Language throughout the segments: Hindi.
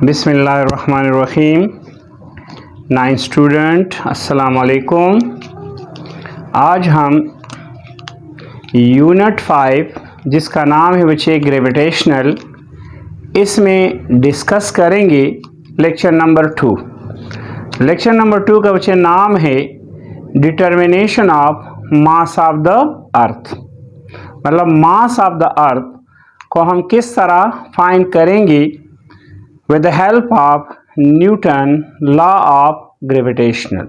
बिस्मिल्लाहिर्रहमानिर्रहीम। 9 स्टूडेंट अस्सलाम वालेकुम। आज हम यूनिट 5 जिसका नाम है बच्चे ग्रेविटेशनल, इसमें डिस्कस करेंगे लेक्चर नंबर 2। लेक्चर नंबर 2 का बच्चे नाम है determination of mass of the अर्थ। मतलब मास ऑफ द अर्थ को हम किस तरह फाइंड करेंगे with the help of Newton law of gravitational.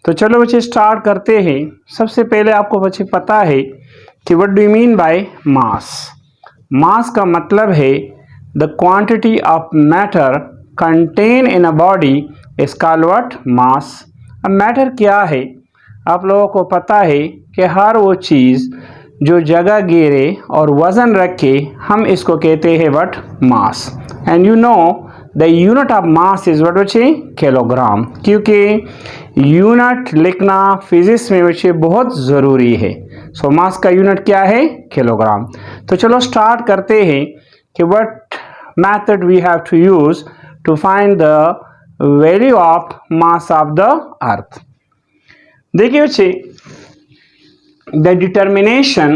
तो चलो बच्चे स्टार्ट करते हैं। सबसे पहले आपको बच्चे पता है कि what do you mean by mass. Mass का मतलब है the quantity of matter contain in a body is called what mass. अब मैटर क्या है, आप लोगों को पता है कि हर वो चीज़ जो जगह घेरे और वज़न रखे हम इसको कहते हैं what mass. And you know the unit of mass is what बच्चे किलोग्राम, क्योंकि यूनिट लिखना फिजिक्स में बच्चे बहुत ज़रूरी है। सो मास का यूनिट क्या है, किलोग्राम। तो चलो स्टार्ट करते हैं कि what method we have to use to find the value of mass of the earth. देखिए बच्चे, the determination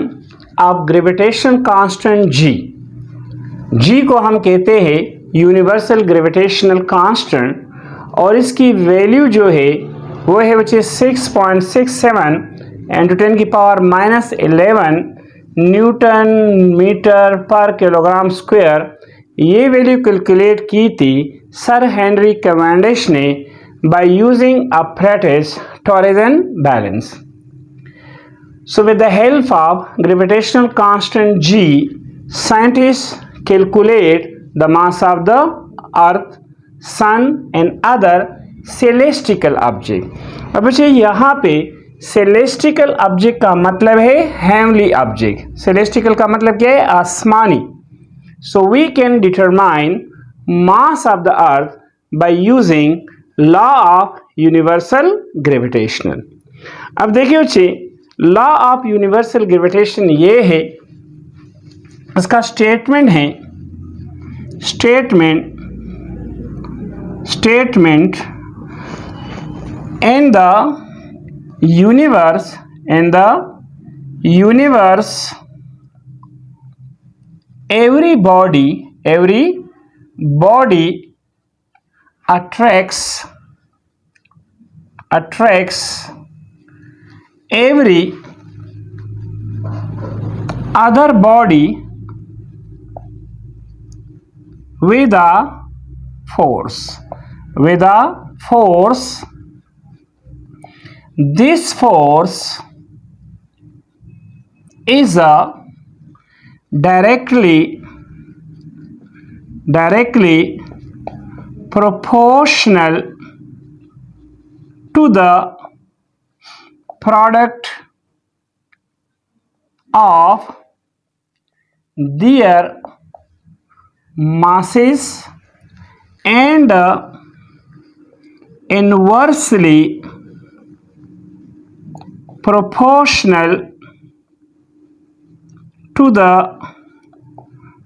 of gravitation constant G को हम कहते हैं यूनिवर्सल ग्रेविटेशनल कांस्टेंट, और इसकी वैल्यू जो है वो है बच्चे 6.67 × 10⁻⁻11 newton metre per kilogram square. ये वैल्यू कैलकुलेट की थी सर हेनरी कैवेंडिश ने by using apparatus torsion balance. So with the help of gravitational constant G, scientists calculate the mass of the earth, sun and other celestial object। अब बच्चे यहाँ पे celestial object का मतलब है heavenly object। celestial का मतलब क्या है, आसमानी। So we can determine mass of the earth by using law of universal gravitational। अब देखिए बच्चे, लॉ ऑफ यूनिवर्सल ग्रेविटेशन ये है, इसका स्टेटमेंट है statement in the universe every body attracts every other body with a force। This force is a directly proportional to the product of their masses and inversely proportional to the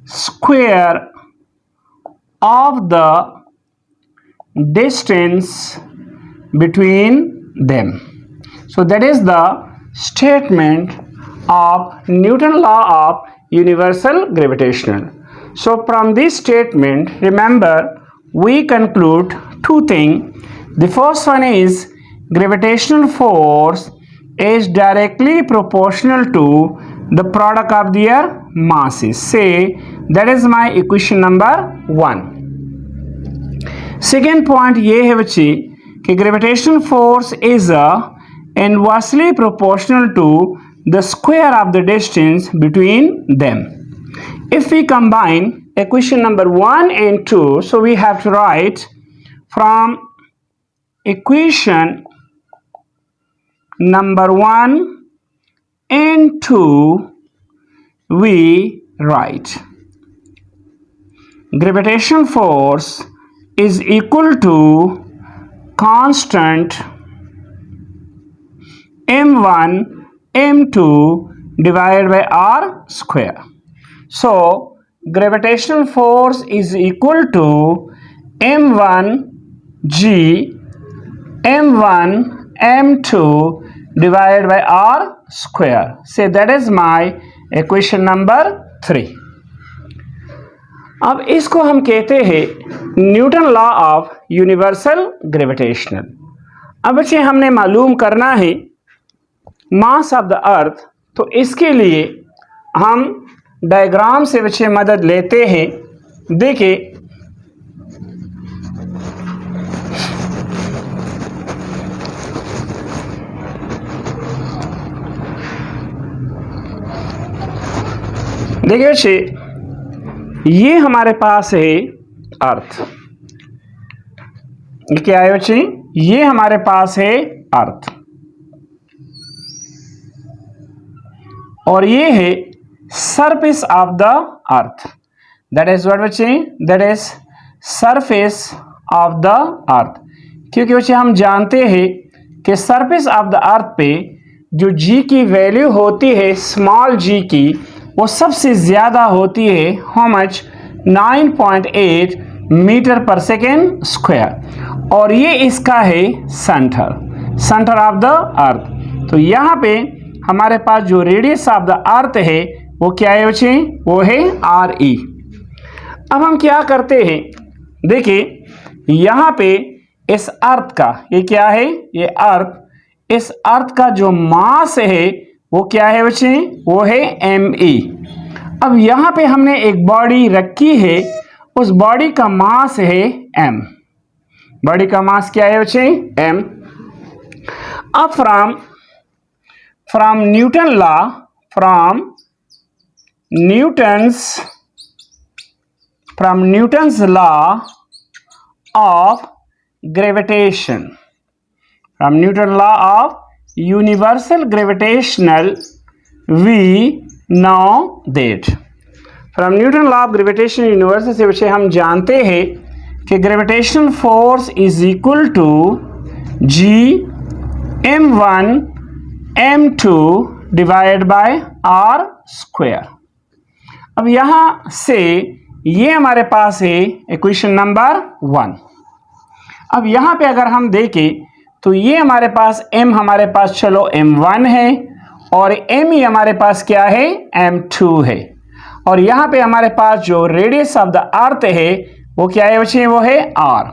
square of the distance between them। So that is the statement of Newton law of universal gravitational। So from this statement, remember, we conclude two things. The first one is gravitational force is directly proportional to the product of their masses। Say that is my equation number 1। Second point ये है बच्चे कि gravitational force is inversely proportional to the square of the distance between them। If we combine equation number 1 and 2, so we have to write from equation number 1 and 2, we write gravitational force is equal to constant m1 m2 divided by r square। So gravitational force is equal to m1g m1 m2 divided by r square. Say that is my equation number 3. अब इसको हम कहते हैं Newton law of universal gravitational. अब बच्चे हमने मालूम करना है मास ऑफ द अर्थ, तो इसके लिए हम डायग्राम से बच्चे मदद लेते हैं। देखिए बच्चे, ये हमारे पास है अर्थ। ये क्या है बच्चे? ये हमारे पास है अर्थ, और ये है surface of the earth. That is what बच्चे? That is surface of the earth. क्योंकि बच्चे हम जानते हैं कि सरफेस ऑफ द अर्थ पे जो जी की वैल्यू होती है, स्मॉल जी की, वो सबसे ज़्यादा होती है। How much? 9.8 मीटर पर सेकेंड स्क्वायर, और ये इसका है सेंटर ऑफ द अर्थ। तो यहाँ पे हमारे पास जो रेडियस ऑफ द अर्थ है वो क्या है बच्चे? वो है RE। अब हम क्या करते हैं, देखिए यहाँ पे इस अर्थ का, ये क्या है? ये अर्थ, इस अर्थ का जो मास है वो क्या है बच्चे? वो है ME। अब यहाँ पे हमने एक बॉडी रखी है, उस बॉडी का मास है M। बॉडी का मास क्या है बच्चे? M। अब from Newton law, from Newton's law of gravitation, from Newton law of universal gravitational, we know that from Newton law of gravitation universal से बच्चे हम जानते हैं कि gravitational force is equal to G m1 m2 divide by r square. अब यहाँ से ये हमारे पास है इक्वेशन नंबर 1। अब यहाँ पे अगर हम देखें तो ये हमारे पास m, हमारे पास चलो m1 है, और me हमारे पास क्या है? m2 है। और यहाँ पे हमारे पास जो रेडियस ऑफ द अर्थ है वो क्या है बच्चे? वो है r।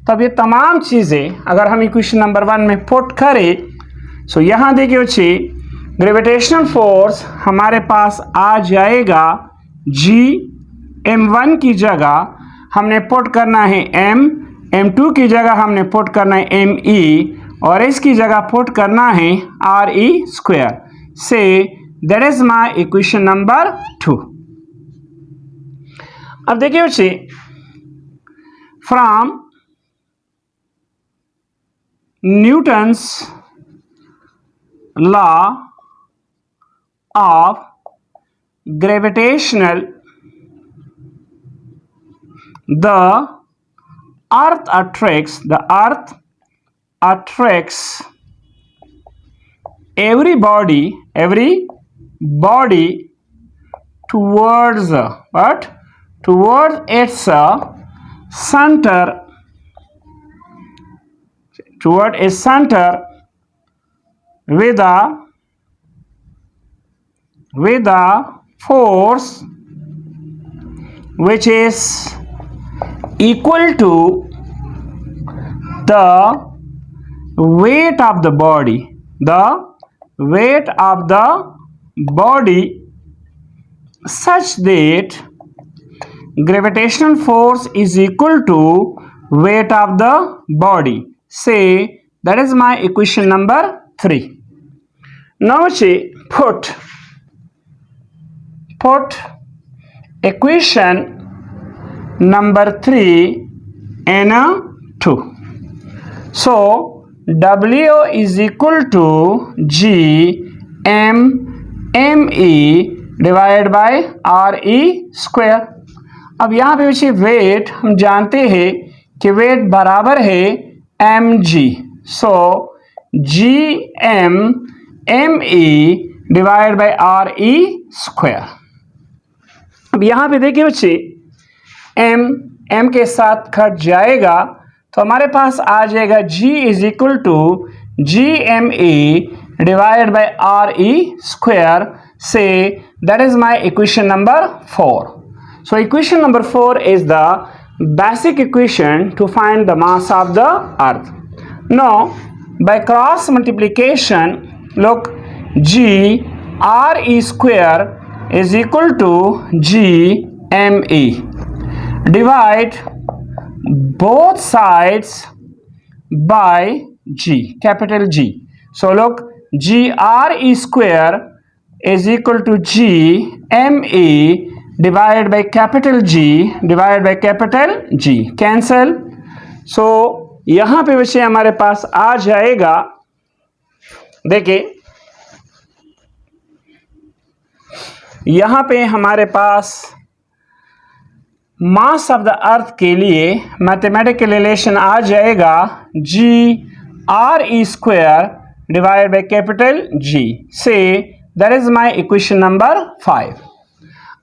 तब ये तमाम चीज़ें अगर हम इक्वेशन नंबर 1 में पुट करें, तो यहाँ देखिए बच्चे, ग्रेविटेशनल फोर्स हमारे पास आ जाएगा G m1 की जगह हमने पुट करना है m, m2 की जगह हमने पुट करना है me, और इसकी जगह पुट करना है RE स्क्वायर। से that is my equation number 2। अब देखिए बच्चे, from Newton's law of gravitational, the earth attracts every body towards what? Towards its center, toward a center with a force which is equal to the weight of the body, such that gravitational force is equal to weight of the body. Say that is my equation number 3. Now say put equation number 3 in 2. So W is equal to G M ME divide by RE square. अब यहाँ पे बच्चे वेट हम जानते हैं कि वेट बराबर है mg। So Gm ME divide by RE square. अब यहाँ पे देखिए बच्चे m के साथ कट जाएगा तो हमारे पास आ जाएगा g is equal to GME divided by RE square से that is my equation number 4. So equation number 4 is the basic equation to find the mass of the earth. Now by cross multiplication, look, GRE square is equal to GME. Divide both sides by G, capital G. So look, GRE square is equal to GME divided by capital G divided by capital G. Cancel. So यहाँ पे बच्चे हमारे पास आ जाएगा, देखिए यहाँ पे हमारे पास मास ऑफ द अर्थ के लिए मैथमेटिकल रिलेशन आ जाएगा GRE square divide by capital G से that is my equation number 5.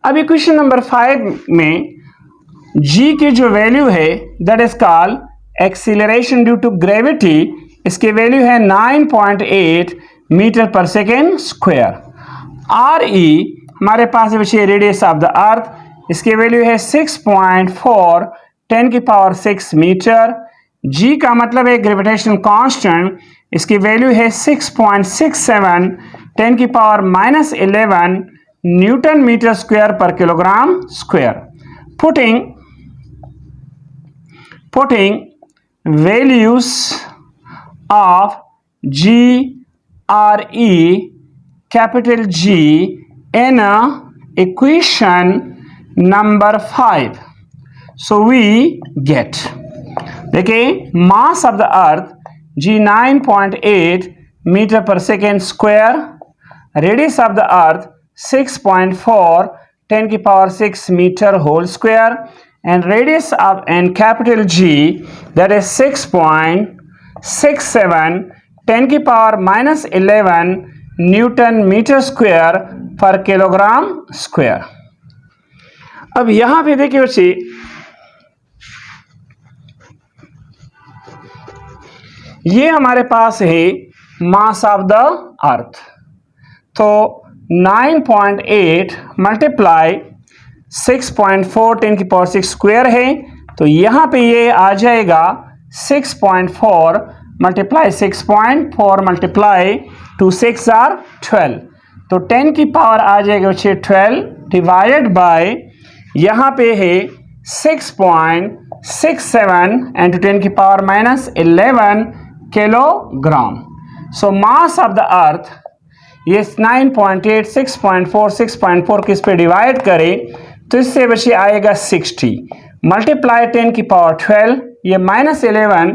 अब इक्वेशन नंबर 5 में G की जो वैल्यू है that is called acceleration due to gravity, इसकी वैल्यू है 9.8 मीटर पर सेकेंड स्क्वायर. RE हमारे पास बची रेडियस ऑफ द अर्थ, इसकी वैल्यू है 6.4 10 की पावर 6 मीटर. G का मतलब है ग्रेविटेशनल कांस्टेंट, इसकी वैल्यू है 6.67 10 की power -11 newton metre square per kilogram square. Putting values of GRE capital G in equation number 5, so we get, देखिए mass of the earth G 9.8 metre पर second square, radius of the earth 6.4 10 की पावर 6 metre whole square, and radius of and capital G that is 6.67 10 की power -11 newton metre square per kilogram square. अब यहां पे देखिए बच्चे ये हमारे पास है मास ऑफ द अर्थ, तो 9.8 मल्टीप्लाई 6.4 10 की पावर 6 स्क्वायर है, तो यहाँ पे ये आ जाएगा 6.4 मल्टीप्लाई 6.4 मल्टीप्लाई 2 6 आर 12, तो 10 की पावर आ जाएगा बच्चे 12 डिवाइडेड बाय यहाँ पे है 6.67 इंटू 10 की power -11 kilogram. So mass of the अर्थ ये 9.8 6.4 6.4 किस पे डिवाइड करें तो इससे बच्चे आएगा 60 मल्टीप्लाई 10 की पावर 12, ये -11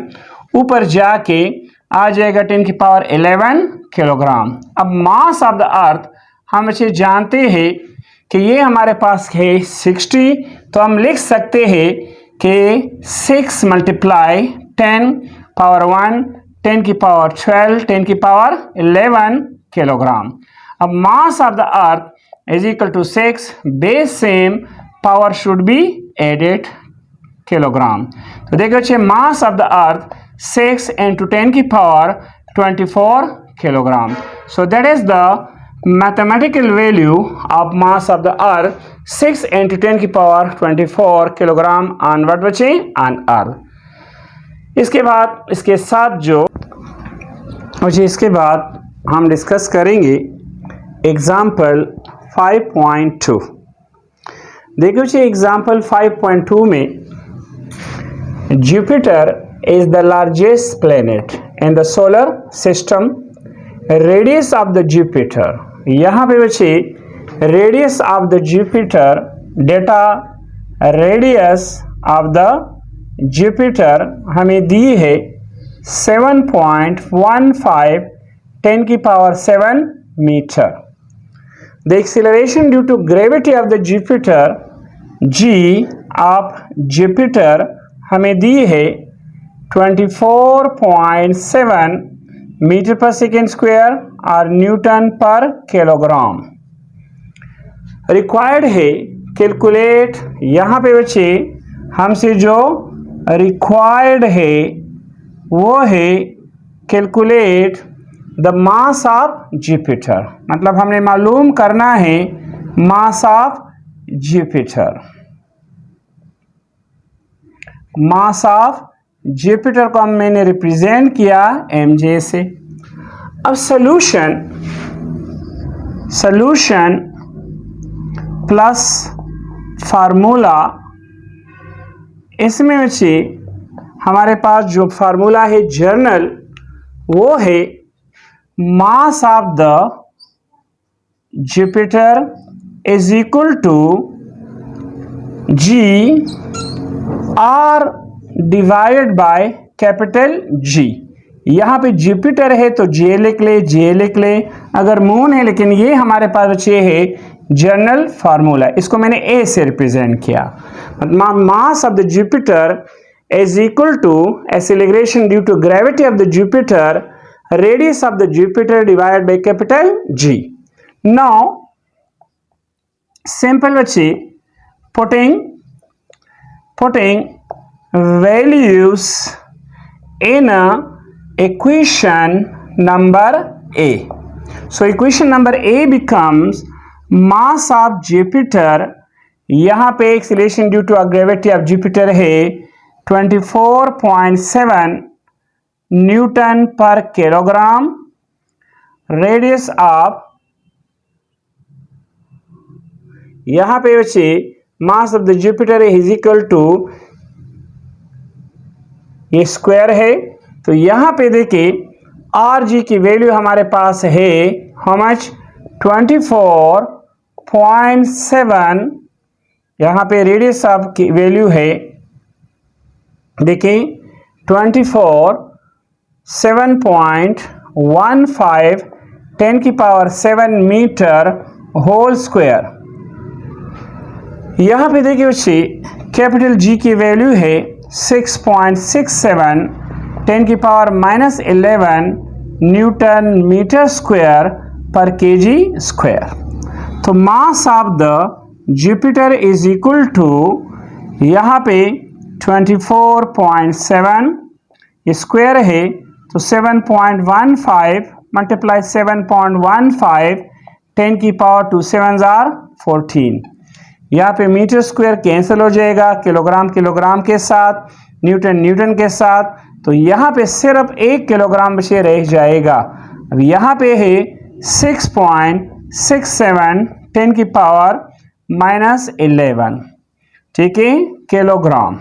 ऊपर जाके आ जाएगा 10 की पावर 11 किलोग्राम. अब मास ऑफ द अर्थ हम बच्चे जानते हैं कि ये हमारे पास है 60, तो हम लिख सकते हैं कि 6 मल्टीप्लाई 10 पावर 1 10 की पावर 12 10 की पावर 11 किलोग्राम. अब mass of the earth is equal to 6, base same, power should be added kilogram. तो देखो बच्चे mass of the earth 6 into 10 की power 24 kilogram. So that is the mathematical value of mass of the earth 6 into 10 की power 24 kilogram on what बच्चे on earth. इसके बाद इसके साथ जो बच्चे इसके बाद हम डिस्कस करेंगे एग्जाम्पल 5.2. देखिए बच्चे एग्जाम्पल 5.2 में Jupiter is the largest planet in the solar system. Radius of the Jupiter, यहाँ पे बच्चे radius of the Jupiter data radius of the Jupiter हमें दी है 7.15 10 की power 7 metre. The acceleration due to gravity of the Jupiter, G of Jupiter हमें दी है 24.7 मीटर पर सेकेंड स्क्वायर और न्यूटन पर किलोग्राम. रिक्वायर्ड है कैलकुलेट, यहाँ पे बच्चे हमसे जो रिक्वायर्ड है वो है calculate the mass of Jupiter, मतलब हमने मालूम करना है mass of Jupiter. Mass of Jupiter को मैंने रिप्रेजेंट किया mj से। अब सॉल्यूशन प्लस फार्मूला, इसमें बच्चे हमारे पास जो फार्मूला है जर्नल वो है mass of the Jupiter is equal to g r divided by capital G. यहाँ पे जुपिटर है तो जे लिख ले, अगर मून है, लेकिन ये हमारे पास बच्चे है जनरल फार्मूला, इसको मैंने ए से रिप्रेजेंट किया। मतलब mass of the Jupiter is equal to acceleration due to gravity of the Jupiter, radius of the Jupiter divided by capital G. Now simple बच्चे putting values in equation number A. So equation number A becomes mass of Jupiter, यहाँ पे acceleration due to gravity of Jupiter है 24.7 न्यूटन पर किलोग्राम, रेडियस ऑफ, यहाँ पे बच्चे mass of the Jupiter is equal to, ये स्क्वायर है तो यहाँ पे देखिए आर जी की वैल्यू हमारे पास है हाउ मच 24.7, यहाँ पे रेडियस ऑफ की वैल्यू है देखिए 7.15 10 की पावर 7 मीटर होल स्क्वायर। यहाँ पे देखिए बच्चे कैपिटल जी की वैल्यू है 6.67 10 की power -11 newton metre square per KG square. तो mass of the Jupiter is equal to, यहाँ पे 24.7 स्क्वायर है तो 7.15 मल्टीप्लाई 7.15 10 की पावर 2 7 14, यहाँ पे मीटर स्क्वायर कैंसिल हो जाएगा किलोग्राम के साथ, न्यूटन के साथ, तो यहाँ पे सिर्फ 1 किलोग्राम बचे रह जाएगा। अब यहाँ पे है 6.67 10 की पावर -11, ठीक है, किलोग्राम।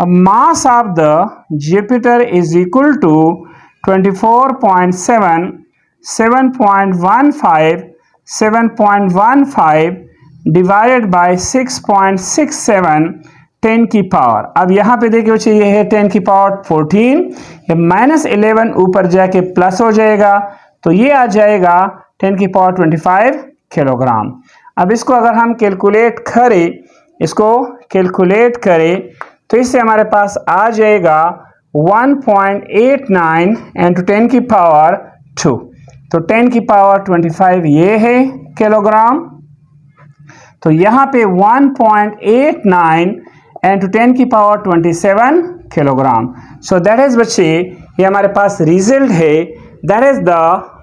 अब mass of the Jupiter is equal to 24.7 7.15 divided by 6.67 10 की पावर। अब यहाँ पे देखिए बच्चे ये है 10 की पावर 14, ये -11 ऊपर जाके प्लस हो जाएगा तो ये आ जाएगा 10 की पावर 25 किलोग्राम। अब इसको अगर हम कैलकुलेट करें तो इससे हमारे पास आ जाएगा 1.89 इंटू 10 की पावर 2, तो 10 की पावर 25 ये है किलोग्राम, तो यहाँ पे 1.89 इंटू 10 की power 27 kilogram. So that is बच्चे ये हमारे पास रिजल्ट है, that is the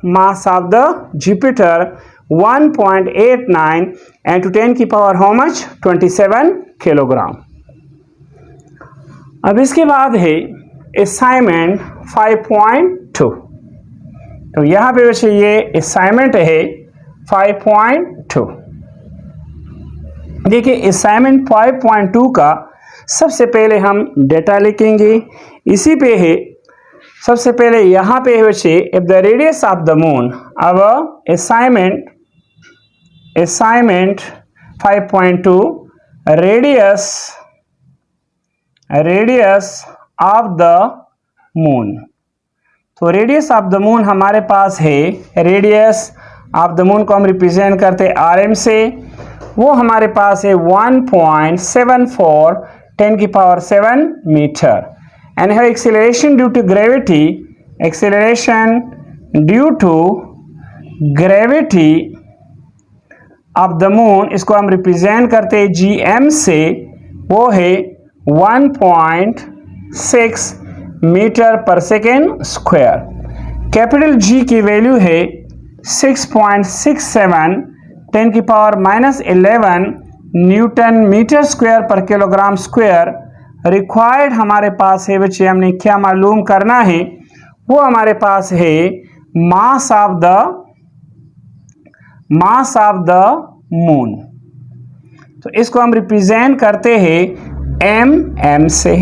mass of the Jupiter 1.89 into 10 की पावर हाउ मच 27 किलोग्राम। अब इसके बाद है असाइनमेंट 5.2, तो यहाँ पे बच्चे ये असाइनमेंट है 5.2। देखिए असाइनमेंट 5.2 का सबसे पहले हम डेटा लिखेंगे, इसी पे है सबसे पहले यहाँ पे है बच्चे if the radius of the moon. अब assignment 5.2 radius of the moon, तो रेडियस ऑफ द मून हमारे पास है, रेडियस ऑफ द मून को हम रिप्रेजेंट करते हैं RM से, वो हमारे पास है 1.74 10 की पावर 7 मीटर। एंड है acceleration due to gravity, acceleration due to gravity of the moon, इसको हम रिप्रेजेंट करते हैं GM से, वो है 1.6 मीटर पर सेकेंड स्क्वायर। कैपिटल G की वैल्यू है 6.67 10⁻11 newton metre square per kilogram square required हमारे पास है। बच्चे हमने क्या मालूम करना है, वो हमारे पास है मास ऑफ द मून। तो इसको हम रिप्रेजेंट करते हैं MM से।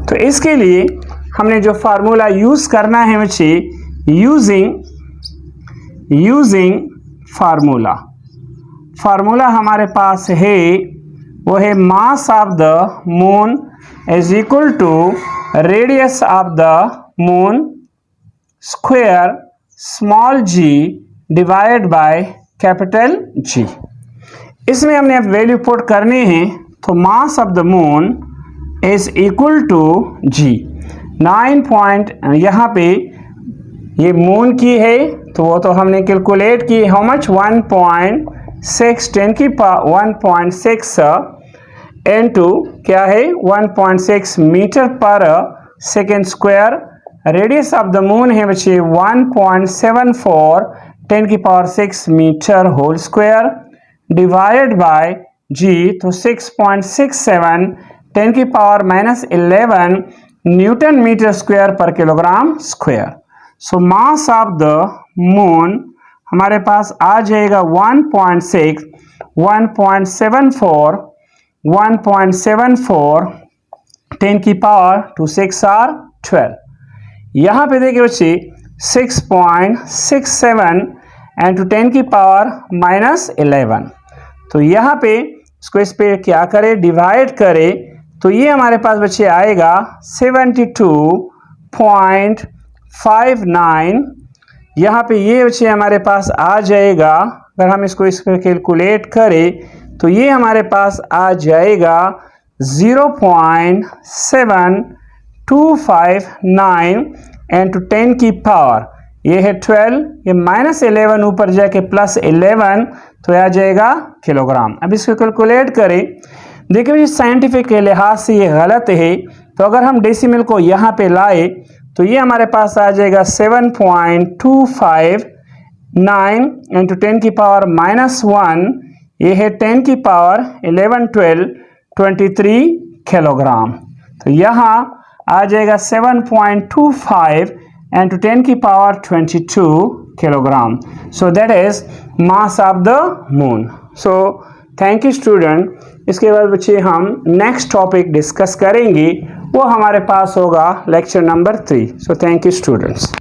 तो इसके लिए हमने जो फार्मूला यूज करना है बच्चे, यूजिंग फार्मूला हमारे पास है, वो है mass of the moon is equal to radius of the moon square small g divide by capital G। इसमें हमने अब वैल्यू पुट करनी है, तो mass of the moon is equal to G 9 यहाँ पे ये मून की है, तो वो तो हमने कैलकुलेट की, हाउ मच 1.6 इनटू क्या है 1.6 मीटर पर second square. Radius of the moon है बच्चे 1.74 10⁻6 metre whole square divide by G, तो 6.67 10⁻11 newton metre square per kilogram square. So mass of the moon हमारे पास आ जाएगा 1.6 1.74 10⁻6 और 12। यहाँ पे देखिए बच्चे 6.67 इंटू 10⁻11, तो यहाँ पे इसको इस पे क्या करें, डिवाइड करें, तो ये हमारे पास बच्चे आएगा 72.59। यहाँ पे ये बच्चे हमारे पास आ जाएगा, अगर हम इसको इस पे कैलकुलेट करें तो ये हमारे पास आ जाएगा 0.7259 इंटू 10 की पावर, ये है 12, ये -11 ऊपर जाके +11, तो आ जाएगा किलोग्राम। अब इसको कैलकुलेट करें, देखिए साइंटिफिक के लिहाज से ये गलत है, तो अगर हम डेसिमल को यहाँ पे लाए तो ये हमारे पास आ जाएगा 7.259 इंटू 10 की पावर -1, ये है 10 की पावर 11 12 23 किलोग्राम। तो यहाँ आ जाएगा 7.25 इंटू 10 की power 22 kilogram. So that is mass of the moon. So thank you student. इसके बाद बच्चे हम नेक्स्ट टॉपिक डिस्कस करेंगे, वो हमारे पास होगा lecture number 3। So thank you students.